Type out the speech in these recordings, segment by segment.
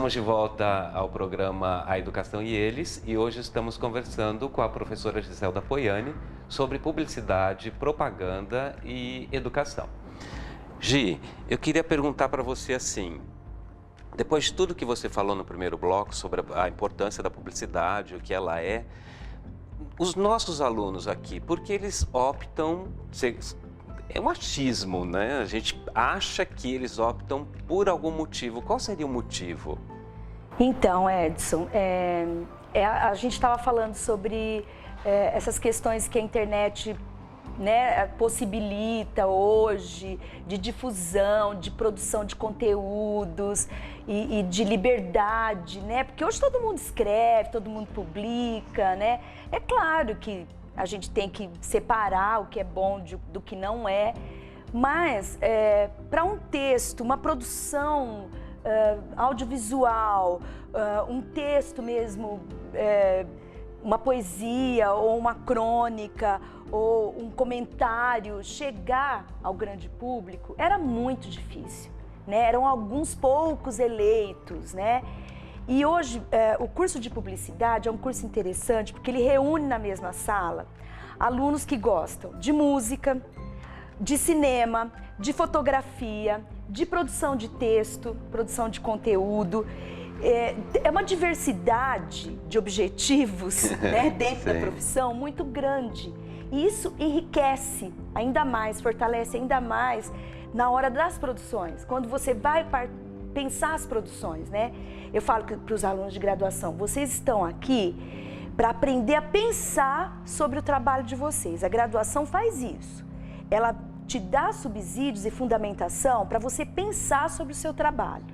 Estamos de volta ao programa A Educação e Eles e hoje estamos conversando com a professora Giselda Poiani sobre publicidade, propaganda e educação. Gi, eu queria perguntar para você assim, depois de tudo que você falou no primeiro bloco sobre a importância da publicidade, o que ela é, os nossos alunos aqui, por que eles optam... É um achismo, né? A gente acha que eles optam por algum motivo. Qual seria o motivo? Então, Edson, a gente estava falando sobre essas questões que a internet, né, possibilita hoje, de difusão, de produção de conteúdos e de liberdade, né? Porque hoje todo mundo escreve, todo mundo publica, né? É claro que a gente tem que separar o que é bom do que não é, mas para um texto, uma produção audiovisual, um texto mesmo, uma poesia ou uma crônica ou um comentário chegar ao grande público era muito difícil, né? Eram alguns poucos eleitos, né? E hoje, o curso de publicidade é um curso interessante porque ele reúne na mesma sala alunos que gostam de música, de cinema, de fotografia, de produção de texto, produção de conteúdo. É uma diversidade de objetivos, né, dentro da profissão muito grande. E isso enriquece ainda mais, fortalece ainda mais na hora das produções, quando você vai pensar as produções, né? Eu falo para os alunos de graduação, vocês estão aqui para aprender a pensar sobre o trabalho de vocês. A graduação faz isso. Ela te dá subsídios e fundamentação para você pensar sobre o seu trabalho.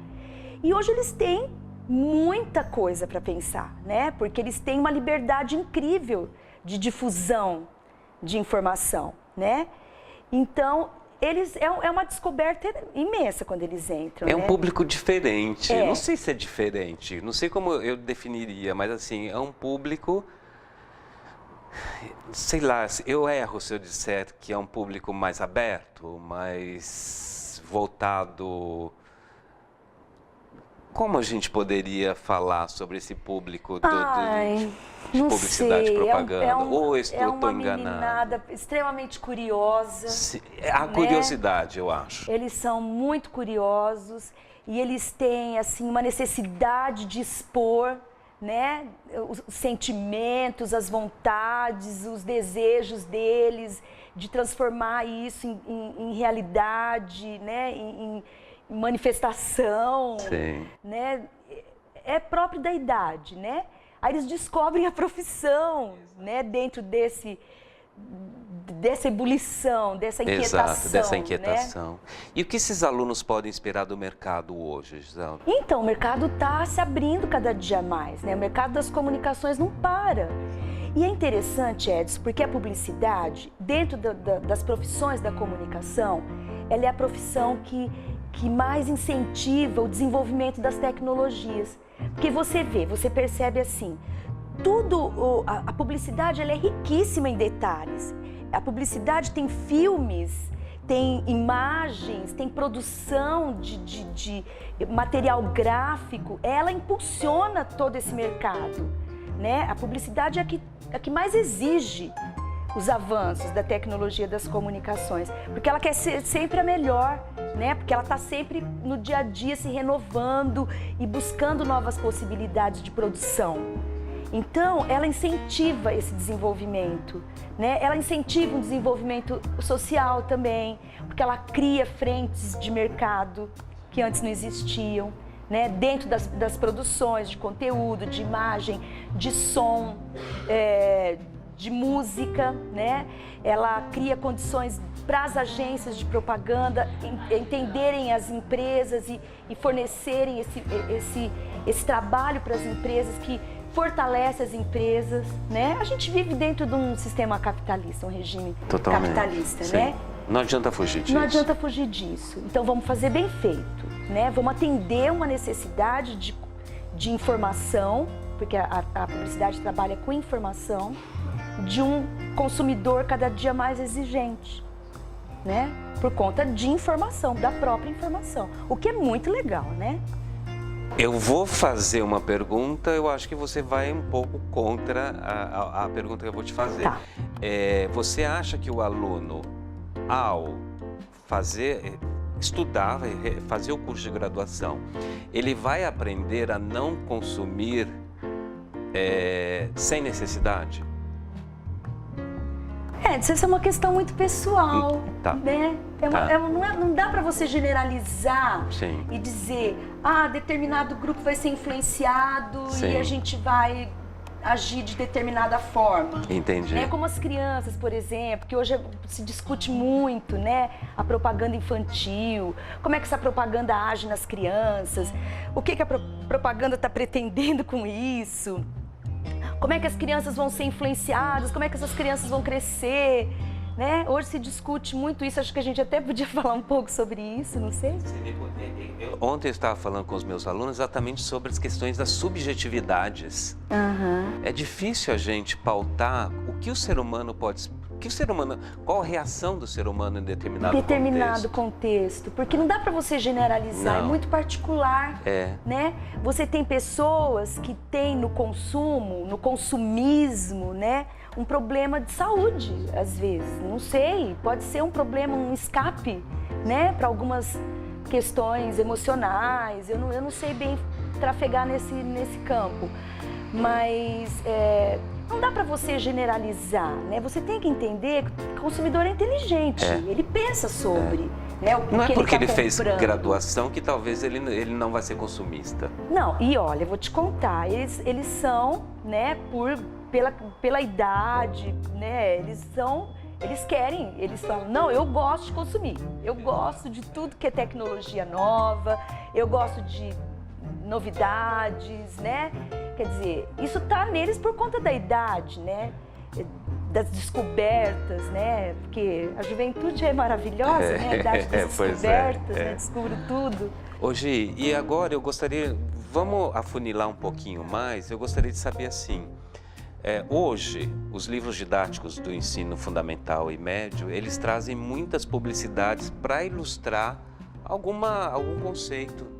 E hoje eles têm muita coisa para pensar, né? Porque eles têm uma liberdade incrível de difusão de informação, né? Então, é uma descoberta imensa quando eles entram. É um né? público diferente. Não sei se é diferente, não sei como eu definiria, mas assim, é um público, sei lá, eu erro se eu disser que é um público mais aberto, mais voltado. Como a gente poderia falar sobre esse público de publicidade e propaganda? Ou estou enganado? Meninada extremamente curiosa. A curiosidade, eu acho. Eles são muito curiosos e eles têm assim, uma necessidade de expor, né, os sentimentos, as vontades, os desejos deles, de transformar isso em realidade, né, em manifestação, né? É próprio da idade, né? Aí eles descobrem a profissão, né? Dentro dessa ebulição, dessa inquietação. Exato, dessa inquietação. Né? E o que esses alunos podem esperar do mercado hoje, Giselda? Então, o mercado está se abrindo cada dia mais, né? O mercado das comunicações não para. E é interessante, Edson, porque a publicidade, dentro das profissões da comunicação, ela é a profissão que mais incentiva o desenvolvimento das tecnologias. Porque você percebe assim, a publicidade ela é riquíssima em detalhes. A publicidade tem filmes, tem imagens, tem produção de material gráfico, ela impulsiona todo esse mercado, né? A publicidade é a que mais exige os avanços da tecnologia das comunicações, porque ela quer ser sempre a melhor, né? Porque ela está sempre no dia a dia se renovando e buscando novas possibilidades de produção. Então, ela incentiva esse desenvolvimento, né? Ela incentiva um desenvolvimento social também, porque ela cria frentes de mercado que antes não existiam, né? Dentro das produções de conteúdo, de imagem, de som, de música, né? Ela cria condições para as agências de propaganda entenderem as empresas e fornecerem esse trabalho para as empresas que fortalece as empresas, né? A gente vive dentro de um sistema capitalista, um regime capitalista, sim. Né? Não adianta fugir disso. Não adianta fugir disso. Então vamos fazer bem feito, né? Vamos atender uma necessidade de informação, porque a publicidade trabalha com informação, de um consumidor cada dia mais exigente, né? Por conta de informação, da própria informação, o que é muito legal, né? Eu vou fazer uma pergunta, eu acho que você vai um pouco contra a pergunta que eu vou te fazer. Tá. Você acha que o aluno, ao estudar, fazer o curso de graduação, ele vai aprender a não consumir sem necessidade? Essa é uma questão muito pessoal, Tá. né? Tá. Não dá para você generalizar Sim. e dizer, determinado grupo vai ser influenciado Sim. e a gente vai agir de determinada forma. Entendi. Né? Como as crianças, por exemplo, que hoje se discute muito, né? A propaganda infantil, como é que essa propaganda age nas crianças, o que a propaganda está pretendendo com isso, como é que as crianças vão ser influenciadas, como é que essas crianças vão crescer, né? Hoje se discute muito isso, acho que a gente até podia falar um pouco sobre isso, não sei. Ontem eu estava falando com os meus alunos exatamente sobre as questões das subjetividades. É difícil a gente pautar o que o ser humano pode... Qual a reação do ser humano em determinado contexto, porque não dá para você generalizar, Não. é muito particular, né? Você tem pessoas que têm no consumismo, né, um problema de saúde, às vezes, não sei, pode ser um problema, um escape, né, para algumas questões emocionais, eu não sei bem trafegar nesse campo, mas não dá para você generalizar, né? Você tem que entender que o consumidor é inteligente, ele pensa sobre, né, o Não é que porque ele tá fez comprando. graduação que talvez ele não vai ser consumista. Não, e olha, eu vou te contar, eles são, né, pela idade, né, eles falam, não, eu gosto de consumir, eu gosto de tudo que é tecnologia nova, eu gosto de novidades, né? Quer dizer, isso tá neles por conta da idade, né? Das descobertas, né? Porque a juventude é maravilhosa, né? A idade das descobertas, né? Descubro tudo. Hoje, e agora eu gostaria, vamos afunilar um pouquinho mais, eu gostaria de saber assim, hoje, os livros didáticos do ensino fundamental e médio, eles trazem muitas publicidades para ilustrar algum conceito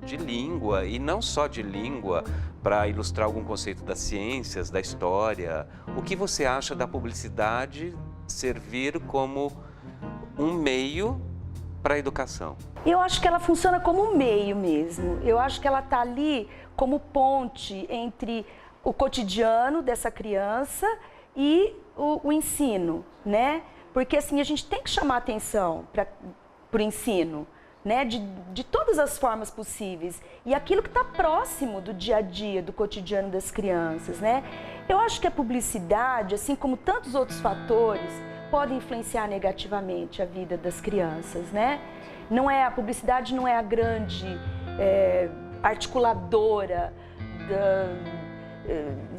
de língua, e não só de língua, para ilustrar algum conceito das ciências, da história. O que você acha da publicidade servir como um meio para a educação? Eu acho que ela funciona como um meio mesmo. Eu acho que ela está ali como ponte entre o cotidiano dessa criança e o ensino, né? Porque assim, a gente tem que chamar atenção para o ensino, né? De todas as formas possíveis. E aquilo que está próximo do dia a dia, do cotidiano das crianças, né? Eu acho que a publicidade, assim como tantos outros fatores, podem influenciar negativamente a vida das crianças, né? A publicidade não é a grande articuladora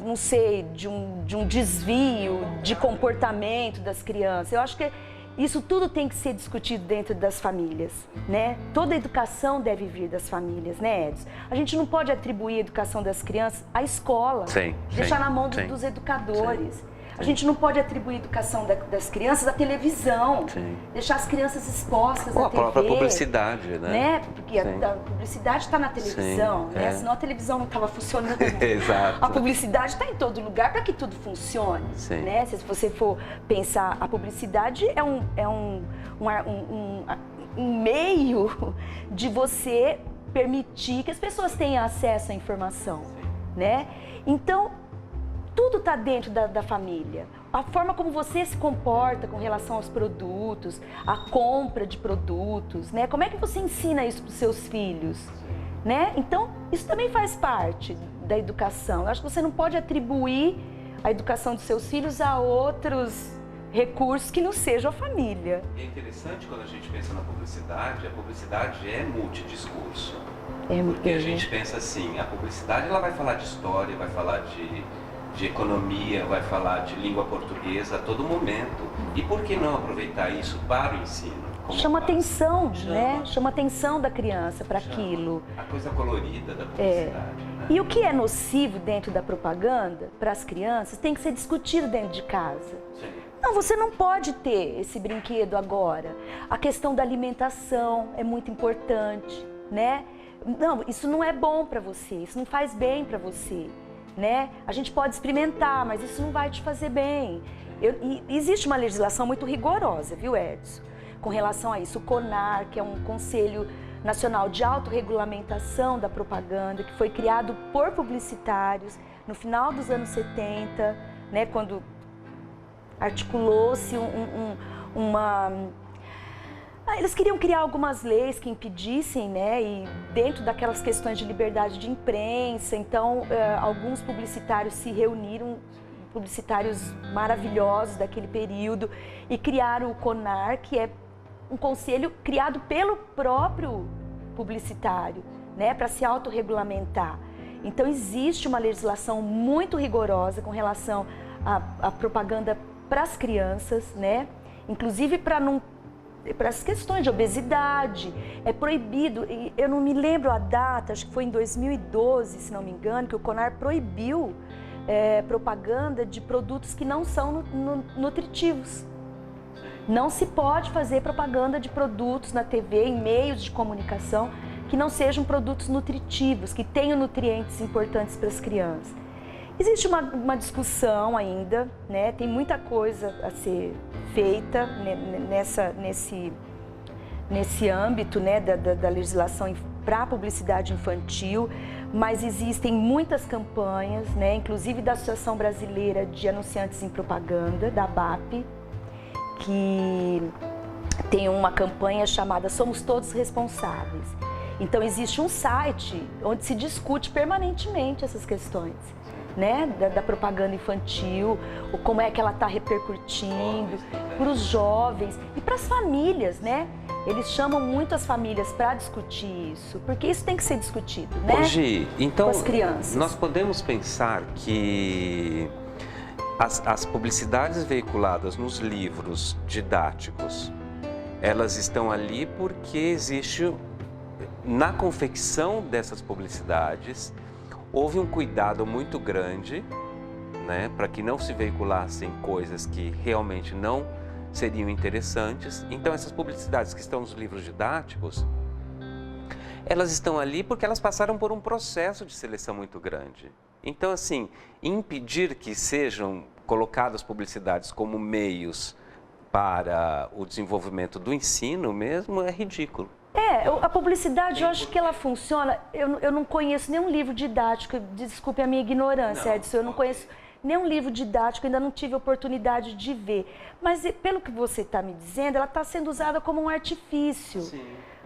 não sei, de um desvio de comportamento das crianças. Eu acho que isso tudo tem que ser discutido dentro das famílias, né? Toda a educação deve vir das famílias, né, Edson? A gente não pode atribuir a educação das crianças à escola, deixar na mão dos educadores. A gente não pode atribuir a educação das crianças à televisão, deixar as crianças expostas à TV. A própria publicidade, né? Porque a publicidade está na televisão, né? Senão a televisão não estava funcionando. Exato. A publicidade está em todo lugar para que tudo funcione, né? Se você for pensar, a publicidade é um meio de você permitir que as pessoas tenham acesso à informação, né? Então, tudo está dentro da família. A forma como você se comporta com relação aos produtos, a compra de produtos, né? Como é que você ensina isso para os seus filhos, né? Então, isso também faz parte da educação. Eu acho que você não pode atribuir a educação dos seus filhos a outros recursos que não sejam a família. É interessante quando a gente pensa na publicidade, a publicidade é multidiscurso. Porque a gente pensa assim, a publicidade ela vai falar de história, vai falar de economia, vai falar de língua portuguesa a todo momento. E por que não aproveitar isso para o ensino? Chama atenção, né? Chama atenção da criança para aquilo. A coisa colorida da publicidade. Né? E o que é nocivo dentro da propaganda para as crianças tem que ser discutido dentro de casa. Não, você não pode ter esse brinquedo agora. A questão da alimentação é muito importante, né? Não, isso não é bom para você, isso não faz bem para você, né? A gente pode experimentar, mas isso não vai te fazer bem. E existe uma legislação muito rigorosa, viu, Edson? Com relação a isso, o CONAR, que é um Conselho Nacional de Autorregulamentação da Propaganda, que foi criado por publicitários no final dos anos 70, né, quando articulou-se eles queriam criar algumas leis que impedissem, né, e dentro daquelas questões de liberdade de imprensa, então alguns publicitários se reuniram, publicitários maravilhosos daquele período, e criaram o CONAR, que é um conselho criado pelo próprio publicitário, né, para se autorregulamentar. Então existe uma legislação muito rigorosa com relação à propaganda para as crianças, né, inclusive para as questões de obesidade. É proibido, eu não me lembro a data, acho que foi em 2012, se não me engano, que o CONAR proibiu propaganda de produtos que não são nutritivos. Não se pode fazer propaganda de produtos na TV, em meios de comunicação, que não sejam produtos nutritivos, que tenham nutrientes importantes para as crianças. Existe uma discussão ainda, né? Tem muita coisa a ser feita nesse âmbito, né, da legislação para a publicidade infantil, mas existem muitas campanhas, né, inclusive da Associação Brasileira de Anunciantes em Propaganda, da ABAP, que tem uma campanha chamada Somos Todos Responsáveis. Então existe um site onde se discute permanentemente essas questões, né, da propaganda infantil, como é que ela está repercutindo para os jovens e para as famílias, né? Eles chamam muito as famílias para discutir isso, porque isso tem que ser discutido, né? Hoje, então, com as crianças. Nós podemos pensar que as publicidades veiculadas nos livros didáticos, elas estão ali porque existe, na confecção dessas publicidades, houve um cuidado muito grande, né, para que não se veiculassem coisas que realmente não seriam interessantes. Então essas publicidades que estão nos livros didáticos, elas estão ali porque elas passaram por um processo de seleção muito grande. Então, assim, impedir que sejam colocadas publicidades como meios para o desenvolvimento do ensino mesmo é ridículo. A publicidade, eu acho que ela funciona. Eu não conheço nenhum livro didático, desculpe a minha ignorância, Edson, eu não conheço nenhum livro didático, ainda não tive oportunidade de ver. Mas pelo que você está me dizendo, ela está sendo usada como um artifício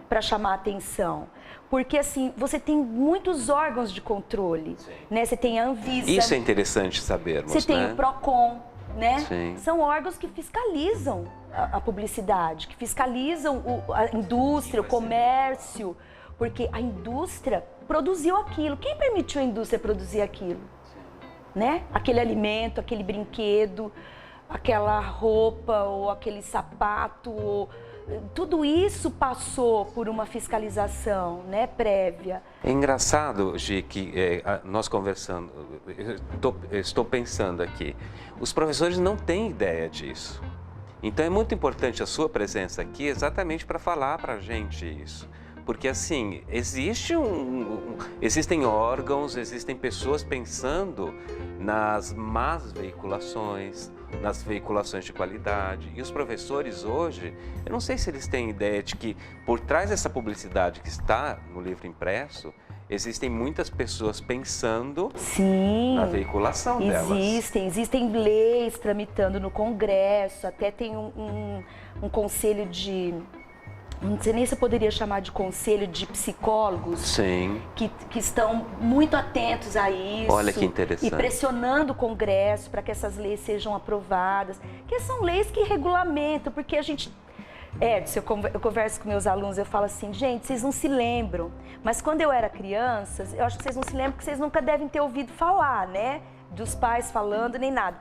para chamar a atenção. Porque assim, você tem muitos órgãos de controle, né? Você tem a Anvisa. Isso é interessante sabermos, você tem o PROCON, né? Sim. São órgãos que fiscalizam a publicidade, que fiscalizam a indústria, o comércio, porque a indústria produziu aquilo. Quem permitiu a indústria produzir aquilo? Né? Aquele alimento, aquele brinquedo, aquela roupa ou aquele sapato, tudo isso passou por uma fiscalização, né, prévia. É engraçado, Gi, que nós conversando, estou pensando aqui, os professores não têm ideia disso. Então é muito importante a sua presença aqui exatamente para falar para a gente isso. Porque assim, existem órgãos, existem pessoas pensando nas más veiculações, nas veiculações de qualidade. E os professores hoje, eu não sei se eles têm ideia de que por trás dessa publicidade que está no livro impresso, existem muitas pessoas pensando na veiculação delas. Existem leis tramitando no Congresso, até tem um conselho de... Não sei nem se eu poderia chamar de conselho de psicólogos. Sim. Que estão muito atentos a isso. Olha que interessante. E pressionando o Congresso para que essas leis sejam aprovadas. Que são leis que regulamentam, porque a gente... Edson, eu converso com meus alunos, eu falo assim, gente, vocês não se lembram, mas quando eu era criança, eu acho que vocês não se lembram porque vocês nunca devem ter ouvido falar, né? Dos pais falando, nem nada.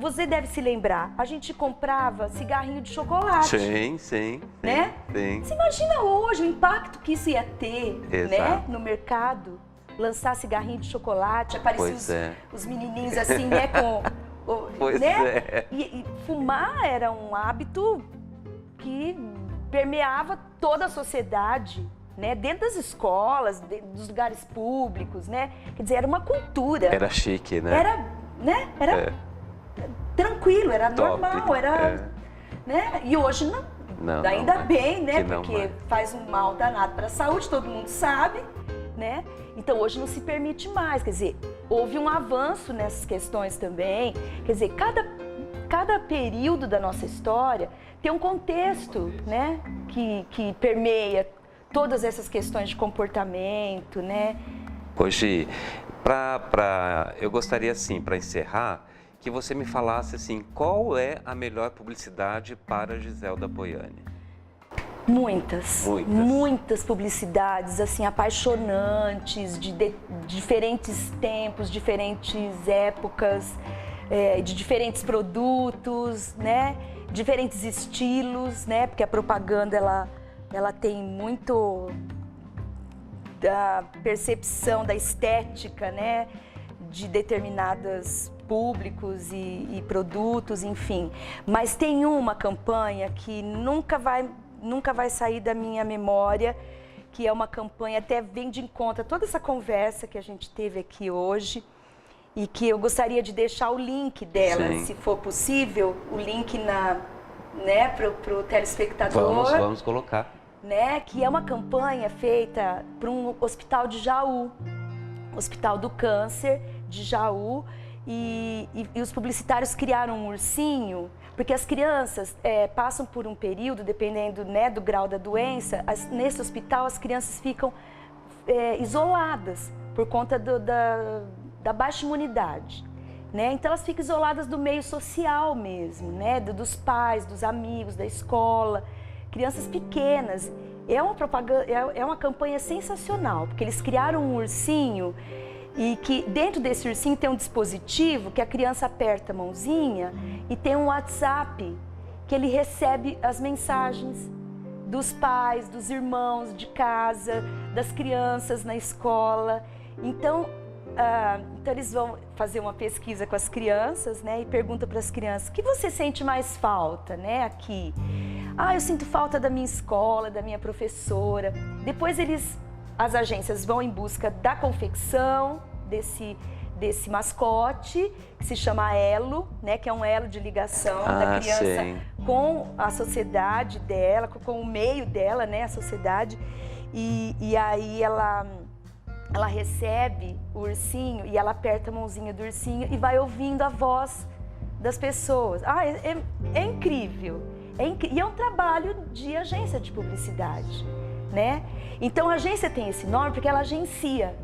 Você deve se lembrar, a gente comprava cigarrinho de chocolate. Sim. Né? Sim. Você imagina hoje o impacto que isso ia ter, exato, né, no mercado? Lançar cigarrinho de chocolate, aparecer os menininhos assim, né, com... Pois né? é. E fumar era um hábito que permeava toda a sociedade, né? Dentro das escolas, dos lugares públicos, né? Quer dizer, era uma cultura. Era chique, né? Era tranquilo, era top, normal, era... Né? E hoje não. Ainda bem, né? Porque faz um mal danado para a saúde, todo mundo sabe, né? Então hoje não se permite mais, quer dizer, houve um avanço nessas questões também. Quer dizer, cada período da nossa história tem um contexto, né? Que permeia todas essas questões de comportamento, né? Hoje, eu gostaria assim, para encerrar, que você me falasse assim, qual é a melhor publicidade para Giselda Poiani? Muitas publicidades, assim, apaixonantes, de diferentes tempos, diferentes épocas, de diferentes produtos, né? Diferentes estilos, né? Porque a propaganda, ela tem muito da percepção, da estética, né? De determinados públicos e produtos, enfim. Mas tem uma campanha que nunca vai sair da minha memória, que é uma campanha, até vem de encontro a toda essa conversa que a gente teve aqui hoje, e que eu gostaria de deixar o link dela, se for possível, o link para o telespectador. Vamos colocar. Né? Que é uma campanha feita para um hospital de Jaú, Hospital do Câncer de Jaú, e os publicitários criaram um ursinho, porque as crianças passam por um período, dependendo, né, do grau da doença, nesse hospital as crianças ficam isoladas por conta da baixa imunidade, né? Então elas ficam isoladas do meio social mesmo, né? Dos pais, dos amigos, da escola, crianças pequenas. É uma propaganda, é uma campanha sensacional, porque eles criaram um ursinho e que dentro desse ursinho tem um dispositivo que a criança aperta a mãozinha e tem um WhatsApp que ele recebe as mensagens dos pais, dos irmãos de casa, das crianças na escola. Então eles vão fazer uma pesquisa com as crianças, né, e perguntam para as crianças: o que você sente mais falta, né, aqui? Eu sinto falta da minha escola, da minha professora. Depois as agências vão em busca da confecção desse mascote, que se chama Elo, né, que é um elo de ligação da criança com a sociedade dela, com o meio dela, né, a sociedade. E aí ela recebe o ursinho e ela aperta a mãozinha do ursinho e vai ouvindo a voz das pessoas. É incrível. E é um trabalho de agência de publicidade, né? Então a agência tem esse nome porque ela agencia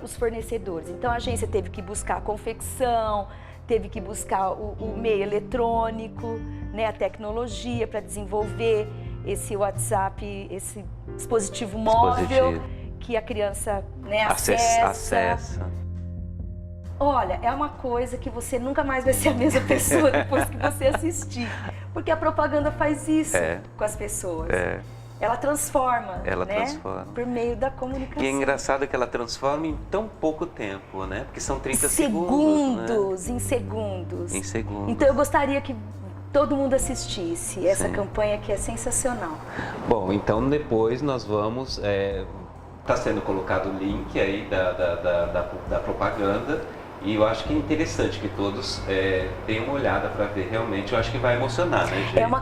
os fornecedores. Então a agência teve que buscar a confecção, teve que buscar o meio eletrônico, né, a tecnologia para desenvolver esse WhatsApp, esse dispositivo móvel que a criança, né, acessa. Olha, é uma coisa que você nunca mais vai ser a mesma pessoa depois que você assistir. Porque a propaganda faz isso com as pessoas. Ela transforma, transforma por meio da comunicação. E é engraçado que ela transforma em tão pouco tempo, né? Porque são 30 segundos, né? Em segundos. Em segundos. Então eu gostaria que todo mundo assistisse essa campanha, que é sensacional. Bom, então depois nós vamos... Está sendo colocado o link aí da propaganda. E eu acho que é interessante que todos deem uma olhada para ver realmente. Eu acho que vai emocionar, né, gente? É uma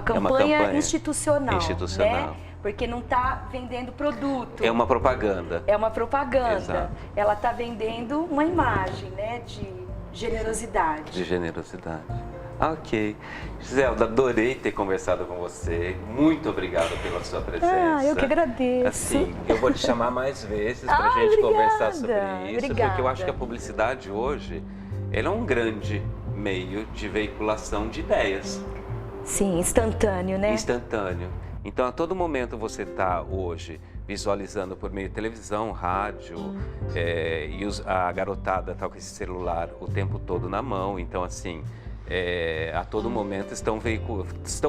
campanha institucional. Né? Porque não está vendendo produto. É uma propaganda. É uma propaganda. Exato. Ela está vendendo uma imagem, né, de generosidade. De generosidade. Ok. Giselda, adorei ter conversado com você. Muito obrigado pela sua presença. Eu que agradeço. Assim, eu vou te chamar mais vezes para a gente conversar sobre isso. Obrigada. Porque eu acho que a publicidade hoje, ela é um grande meio de veiculação de ideias. Sim, instantâneo, né? Instantâneo. Então, a todo momento você está hoje visualizando por meio de televisão, rádio, e a garotada está com esse celular o tempo todo na mão. Então, assim... a todo momento estão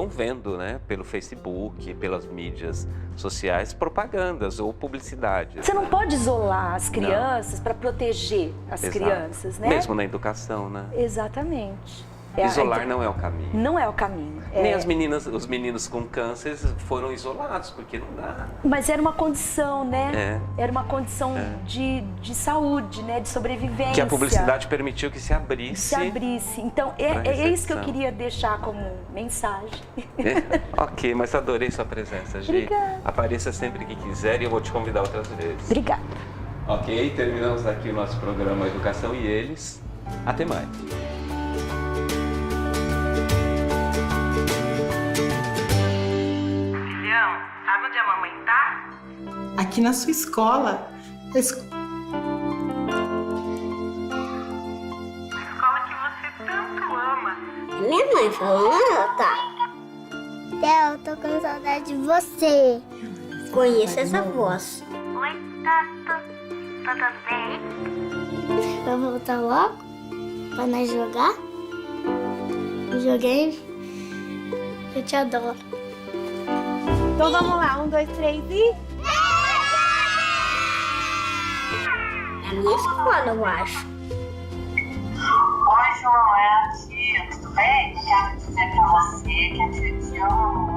vendo, né, pelo Facebook, pelas mídias sociais, propagandas ou publicidades. Você não pode isolar as crianças para proteger as crianças, né? Mesmo na educação, né? Exatamente. Isolar não é o caminho. Não é o caminho. Nem os meninos com câncer foram isolados, porque não dá. Mas era uma condição, né? Era uma condição de saúde, né? De sobrevivência. Que a publicidade permitiu que se abrisse. Então, é isso que eu queria deixar como mensagem. Ok, mas adorei sua presença, Gi. Obrigada. Apareça sempre que quiser e eu vou te convidar outras vezes. Obrigada. Ok, terminamos aqui o nosso programa Educação e Eles. Até mais. Sabe onde a mamãe tá? Aqui na sua escola. A escola que você tanto ama. Minha mãe falou, ela tá. Eu tô com saudade de você. Conheço essa voz. Oi, Tato. Tudo bem? Vai voltar logo? Pra nós jogar? Joguei. Eu te adoro. Então vamos lá, 1, 2, 3 e... É a minha escola, eu acho. Oi, João, é a tia. Tudo bem? Quero dizer pra você que a tia te ama.